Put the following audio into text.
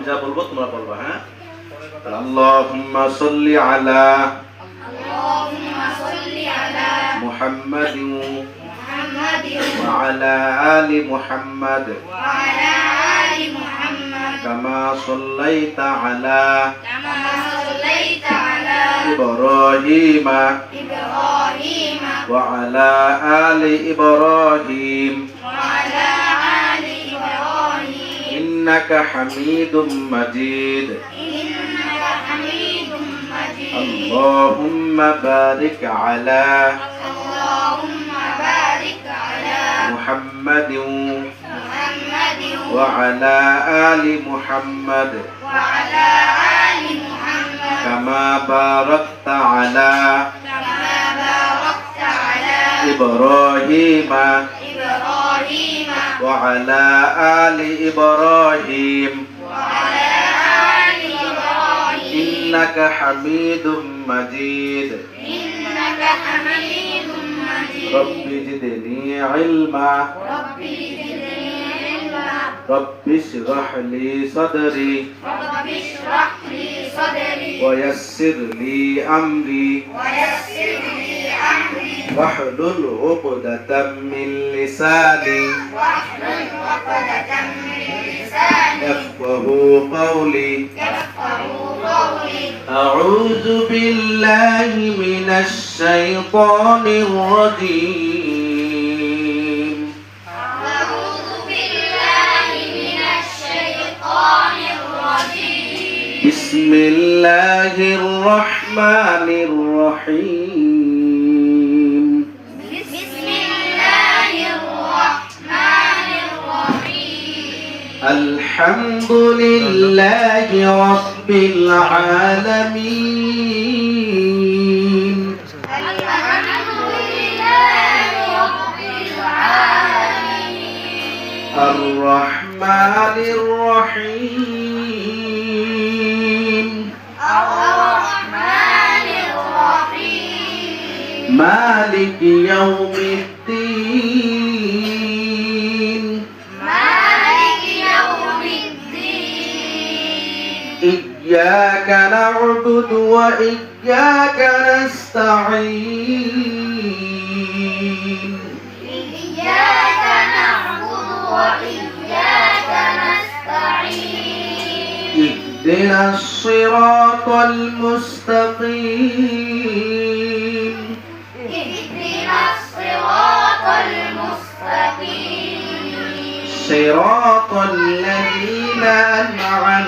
আমি যা বলবো তোমরা বলবা, হ্যাঁ? আল্লাহুম্মা সাল্লি আলা মুহাম্মাদিন ওয়া আলা আলি মুহাম্মাদ কামা সাল্লাইতা আলা ইব্রাহিমা ওয়া আলা আলি ইব্রাহিম ইন্নাকা হামিদুম মাজিদ। اللهم بارك على محمد وعلى آل محمد كما باركت على إبراهيم وعلى آل إبراهيم إنك حميد مجيد رب زدني علما رب اشرح لي صدري ويسر لي أمري واحلل عقدة من لساني يفقهوا قولي أعوذ بالله من الشيطان الرجيم بسم الله الرحمن الرحيم الحمد لله رب العالمين الرحمن الرحيم مالك يوم الدين إياك نعبد وإياك نستعين اهدنا الصراط المستقيم صراط الذين أنعمت